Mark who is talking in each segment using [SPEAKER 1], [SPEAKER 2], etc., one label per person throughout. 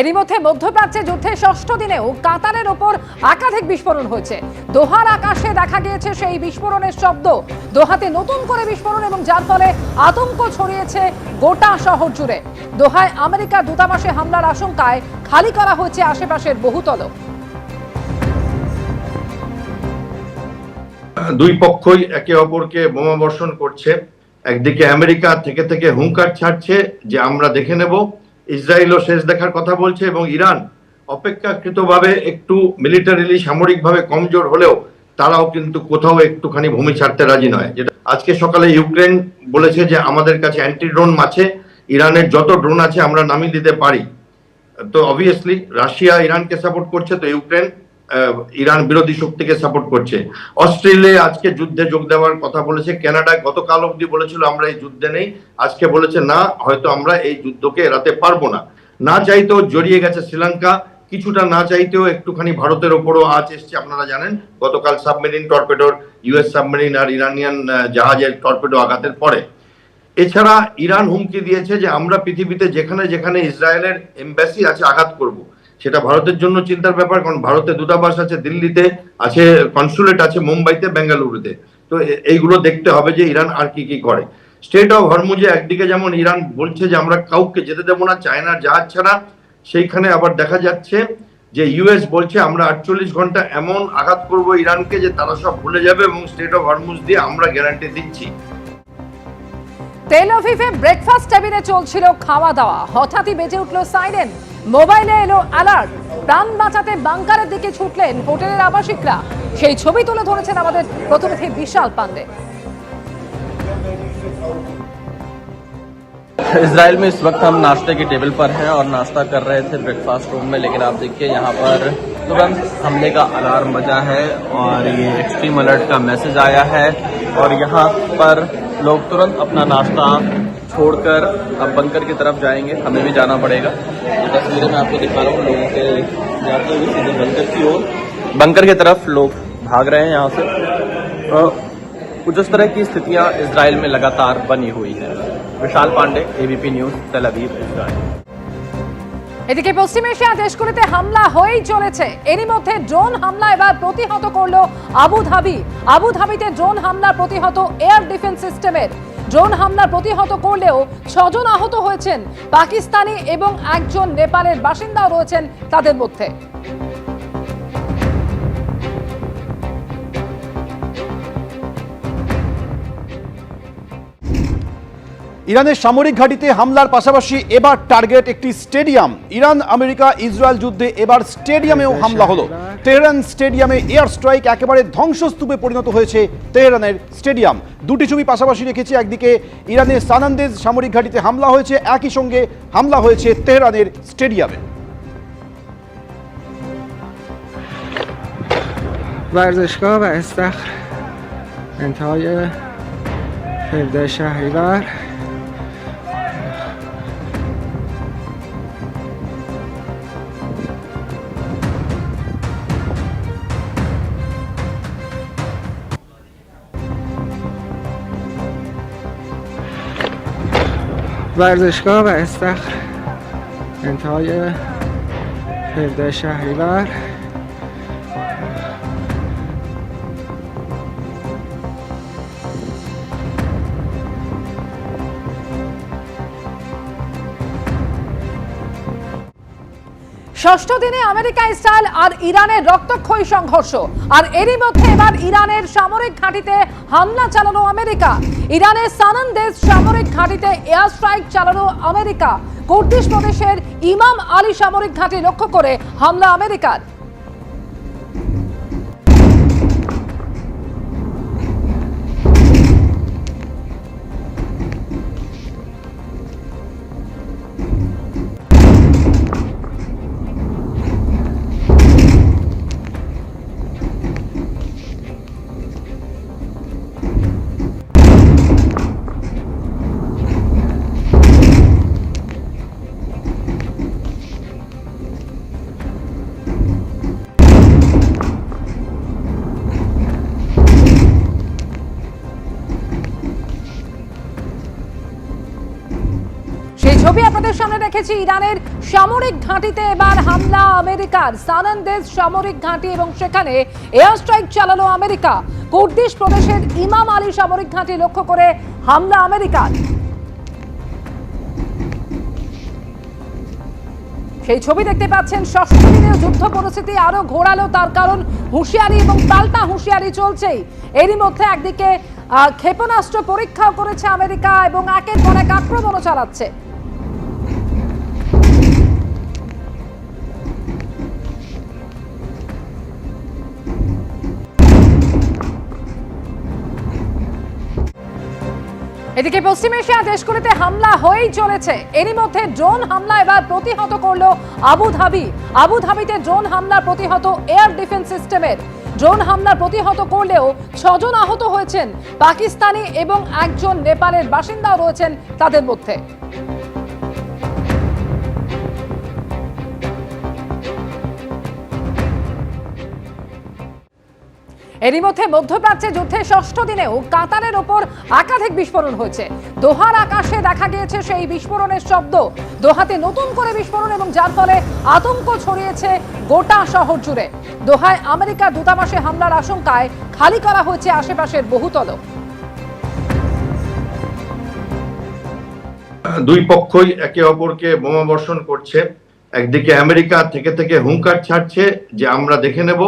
[SPEAKER 1] এরই মধ্যে মধ্যপ্রাচ্যে যুদ্ধের ষষ্ঠ দিনেও কাতারের ওপর একাধিক বিস্ফোরণ হয়েছে। দোহার আকাশে দেখা গিয়েছে সেই বিস্ফোরণের শব্দ। দোহাতে নতুন করে বিস্ফোরণ এবং যার ফলে আতঙ্ক ছড়িয়েছে গোটা শহর জুড়ে। দোহায় আমেরিকার দূতাবাসে হামলার আশঙ্কায় খালি করা হয়েছে আশেপাশের বহুতল।
[SPEAKER 2] দুই পক্ষই একে অপরকে বোমা বর্ষণ করছে। একদিকে আমেরিকা থেকে থেকে হুঙ্কার ছাড়ছে যে আমরা দেখে নেব, ইসরায়েলও শেষ দেখার কথা বলছে, এবং ইরান অপেক্ষাকৃতভাবে একটু মিলিটারিলি সামরিকভাবে কমজোর হলেও তারাও কিন্তু কোথাও একটুখানি ভূমি ছাড়তে রাজি নয়। যেটা আজকে সকালে ইউক্রেন বলেছে যে আমাদের কাছে অ্যান্টি ড্রোন আছে, ইরানের যত ড্রোন আছে আমরা নামিয়ে দিতে পারি। তো অবভিয়াসলি রাশিয়া ইরানকে সাপোর্ট করছে, তো ইউক্রেন ইরান বিরোধী শক্তিকে সাপোর্ট করছে। অস্ট্রেলিয়া আজকে যুদ্ধে যোগ দেওয়ার কথা বলেছে। কানাডা গতকাল অবধি বলেছিল আমরা এই যুদ্ধে নেই, আজকে বলেছে না, হয়তো আমরা এই যুদ্ধকে এড়াতে পারবো না। না চাইতেও জড়িয়ে গেছে শ্রীলঙ্কা, কিছুটা না চাইতেও একটুখানি ভারতের ওপরও আঁচ এসছে। আপনারা জানেন গতকাল সাবমেরিন টর্পেডোর, ইউএস সাবমেরিন আর ইরানিয়ান জাহাজের টর্পেডো আঘাতের পরে। এছাড়া ইরান হুমকি দিয়েছে যে আমরা পৃথিবীতে যেখানে যেখানে ইসরায়েলের এমবাসি আছে আঘাত করব। সেটা ভারতের জন্য চিন্তার ব্যাপার, কারণ ভারতের দূতাবাস আছে দিল্লিতে, আছে কনসুলেট আছে মুম্বাইতে, বেঙ্গালুরুতে। তো এইগুলো দেখতে হবে যে ইরান আর কি কি করে। স্ট্রেট অফ হরমুজে একদিকে যেমন ইরান বলছে যে আমরা কাউকে যেতে দেবো না চায়নার জাহাজ ছাড়া, সেইখানে আবার দেখা যাচ্ছে যে ইউএস বলছে আমরা 48 ঘন্টা এমন আঘাত করব ইরানকে যে তারা সব ভুলে যাবে, এবং স্ট্রেট অফ হরমুজ দিয়ে আমরা গ্যারান্টি দিচ্ছি।
[SPEAKER 1] তেল আভিভে ব্রেকফাস্ট টেবিলে চলছিল খাওয়া দাওয়া, হঠাৎই বেজে উঠল সাইরেন। মোবাইলে এলো অ্যালার্ট। প্রাণ বাঁচাতে বাংকারের দিকে ছুটলেন হোটেলের আবাসিকরা। সেই ছবি তুলে ধরেছেন আমাদের প্রতিনিধি বিশাল পান্ডে।
[SPEAKER 3] इजराइल में इस वक्त हम नाश्ते की टेबल पर हैं और नाश्ता कर रहे थे ब्रेकफास्ट रूम में, लेकिन आप देखिए यहाँ पर तुरंत हमले का अलार्म बजा है और ये एक्सट्रीम अलर्ट का मैसेज आया है और यहाँ पर लोग तुरंत अपना नाश्ता छोड़कर अब बंकर की तरफ जाएंगे। हमें भी जाना पड़ेगा। ये तस्वीरें मैं आपको दिखा रहा हूँ लोगों के जाते हुए सीधे बंकर की ओर, बंकर की तरफ लोग भाग रहे हैं यहाँ से। कुछ इस तरह की स्थितियाँ इजराइल में लगातार बनी हुई है। विशाल पांडे, एबीपी न्यूज, तेल अवीव, इजराइल।
[SPEAKER 1] এদিকে পশ্চিম এশিয়া দেশগুলিতে হামলা হয়েই চলেছে। এরই মধ্যে ড্রোন হামলা এবার প্রতিহত করলো আবুধাবি। আবুধাবিতে ড্রোন হামলা প্রতিহত এয়ার ডিফেন্স সিস্টেমের। ড্রোন হামলা প্রতিহত করলেও 6 জন আহত হয়েছেন। পাকিস্তানি এবং একজন নেপালের বাসিন্দাও রয়েছেন তাদের মধ্যে।
[SPEAKER 4] ইরানের সামরিক ঘাঁটিতে হামলার পাশাপাশি এবার টার্গেট একটি স্টেডিয়াম। ইরান আমেরিকা ইসরায়েল যুদ্ধে এবার স্টেডিয়ামেও হামলা হলো। তেহরান স্টেডিয়ামে এয়ার স্ট্রাইক, একেবারে ধ্বংসস্তূপে পরিণত হয়েছে তেহরানের স্টেডিয়াম। দুটি ছবি পাশাপাশি রেখেছে। একদিকে ইরানের সানান্দেজ সামরিক ঘাঁটিতে হামলা হয়েছে, একই সঙ্গে হামলা হয়েছে তেহরানের স্টেডিয়ামে।
[SPEAKER 5] ورزشگاه و استخر انتهای 17 شهریور ورزشگاه و استخر انتهای 17 شهریور
[SPEAKER 1] ষষ্ঠ দিনে আমেরিকা ইসরায়েল আর ইরানের রক্তক্ষয়ী সংঘর্ষ। আর এরই মধ্যে এবার ইরানের সামরিক ঘাঁটিতে হামলা চালানো আমেরিকা। ইরানের সানান্দেজ সামরিক ঘাঁটিতে এয়ার স্ট্রাইক চালানো আমেরিকা। কুর্দিশ প্রদেশের ইমাম আলী সামরিক ঘাঁটি লক্ষ্য করে হামলা আমেরিকার। ছবি আপনাদের সামনে রেখেছি। ইরানের সামরিক ঘাঁটিতে এবার হামলা আমেরিকার। সানান্দেজ সামরিক ঘাঁটি এবং সেখানে এয়ার স্ট্রাইক চালালো আমেরিকা। কুর্দিশ প্রদেশের ইমাম আলী সামরিক ঘাঁটি লক্ষ্য করে হামলা আমেরিকার। সেই ছবি দেখতে পাচ্ছেন। ষষ্ঠ দিনের যুদ্ধ পরিস্থিতি আরো ঘোরালো, তার কারণ হুঁশিয়ারি এবং পাল্টা হুঁশিয়ারি চলছেই। এরই মধ্যে একদিকে ক্ষেপণাস্ত্র পরীক্ষাও করেছে আমেরিকা এবং একের পর এক আক্রমণও চালাচ্ছে। এদিকে পশ্চিম এশিয়া দেশগুলিতে হামলা হয়েই চলেছে। এরই মধ্যে ড্রোন হামলা এবার প্রতিহত করলো আবুধাবি। আবুধাবিতে ড্রোন হামলা প্রতিহত এয়ার ডিফেন্স সিস্টেমের। ড্রোন হামলা প্রতিহত করলেও 6 জন আহত হয়েছেন। পাকিস্তানি এবং একজন নেপালের বাসিন্দাও রয়েছেন তাদের মধ্যে। এরই মধ্যে মধ্যপ্রাচ্যে যুদ্ধের ষষ্ঠ দিনেও কাতারের ওপর একাধিক বিস্ফোরণ হয়েছে। দোহার আকাশে দেখা গিয়েছে সেই বিস্ফোরণের শব্দ। দোহাতে নতুন করে বিস্ফোরণ এবং যার ফলে আতঙ্ক ছড়িয়েছে গোটা শহর জুড়ে। দোহায় আমেরিকার দূতাবাসে হামলার আশঙ্কায় খালি করা হয়েছে আশেপাশের বহুতল।
[SPEAKER 2] দুই পক্ষই একে অপরকে বোমা বর্ষণ করছে। একদিকে আমেরিকা থেকে থেকে হুঙ্কার ছাড়ছে যে আমরা দেখে নেব।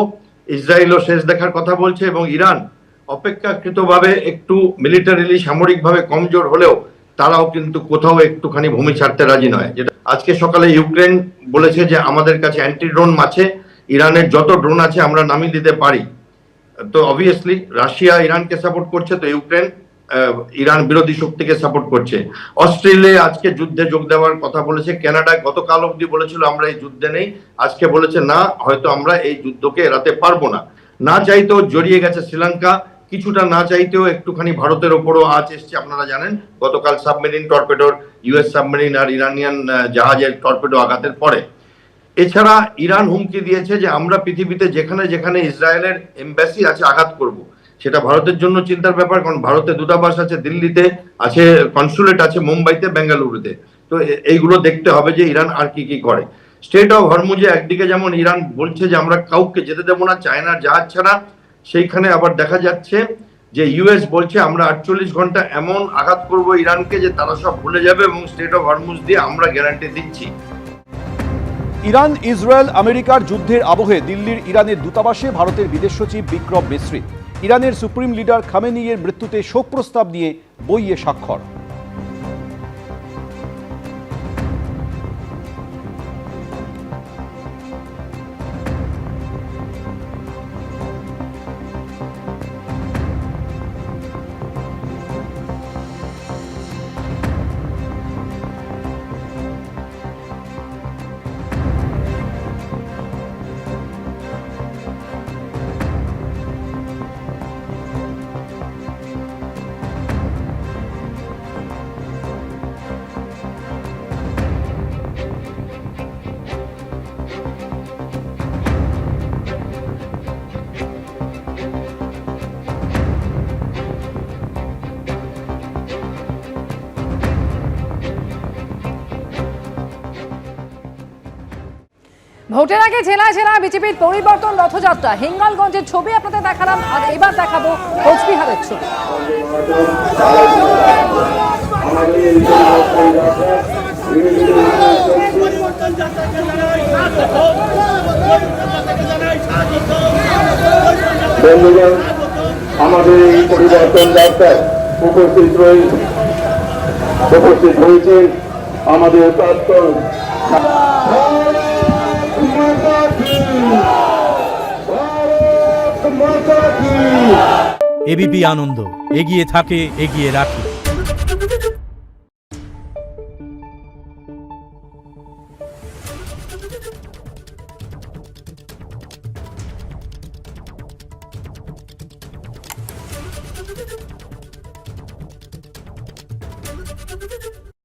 [SPEAKER 2] ইসরায়েলও শেষ দেখার কথা বলছে এবং ইরান অপেক্ষাকৃতভাবে একটু মিলিটারিলি সামরিকভাবে কমজোর হলেও তারাও কিন্তু কোথাও একটুখানি ভূমি ছাড়তে রাজি নয়। যেটা আজকে সকালে ইউক্রেন বলেছে যে আমাদের কাছে অ্যান্টি ড্রোন আছে, ইরানের যত ড্রোন আছে আমরা নামিয়ে দিতে পারি। তো অবভিয়াসলি রাশিয়া ইরানকে সাপোর্ট করছে, তো ইউক্রেন ইরান বিরোধী শক্তিকে সাপোর্ট করছে। অস্ট্রেলিয়া আজকে যুদ্ধে যোগ দেওয়ার কথা বলেছে। কানাডা গতকাল অবধি বলেছিল আমরা এই যুদ্ধে নেই, আজকে বলেছে না, হয়তো আমরা এই যুদ্ধকে এড়াতে পারবো না। না চাইতেও জড়িয়ে গেছে শ্রীলঙ্কা, কিছুটা না চাইতেও একটুখানি ভারতের ওপরও আঁচ এসছে। আপনারা জানেন গতকাল সাবমেরিন টর্পেডোর, ইউএস সাবমেরিন আর ইরানিয়ান জাহাজের টর্পেডো আঘাতের পরে। এছাড়া ইরান হুমকি দিয়েছে যে আমরা পৃথিবীতে যেখানে যেখানে ইসরায়েলের এমবাসি আছে আঘাত করব। সেটা ভারতের জন্য চিন্তার ব্যাপার, কারণ ভারতের দূতাবাস আছে দিল্লিতে, আছে কনসুলেট আছে মুম্বাইতে, বেঙ্গালুরুতে। তো এইগুলো দেখতে হবে যে ইরান আর কি কি করে। স্ট্রেট অফ হরমুজে একদিকে যেমন ইরান বলছে যে আমরা কাউকে যেতে দেবো না চায়নার জাহাজ ছাড়া, সেইখানে আবার দেখা যাচ্ছে যে ইউএস বলছে আমরা 48 ঘন্টা এমন আঘাত করব ইরানকে যে তারা সব ভুলে যাবে এবং স্ট্রেট অফ হরমুজ দিয়ে আমরা গ্যারান্টি দিচ্ছি।
[SPEAKER 4] ইরান ইসরায়েল আমেরিকার যুদ্ধের আবহে দিল্লির ইরানের দূতাবাসে ভারতের বিদেশ সচিব বিক্রম মিশ্রি। ইরানের সুপ্রিম লিডার খামেনির মৃত্যুতে শোক প্রস্তাব নিয়ে বইয়ে স্বাক্ষর।
[SPEAKER 1] ভোটের আগে জেলায় জেলায় বিজেপির পরিবর্তন রথযাত্রা। হিঙ্গলগঞ্জের ছবি আপনাদের দেখালাম, আর এবার দেখাবো কোচবিহারের ছবি।
[SPEAKER 6] বন্ধুগণ, আমাদের এই পরিবর্তন যাত্রায় উপস্থিত হয়েছেন আমাদের প্রাক্তন
[SPEAKER 7] এবিপি আনন্দ, এগিয়ে থাকে, এগিয়ে রাখে।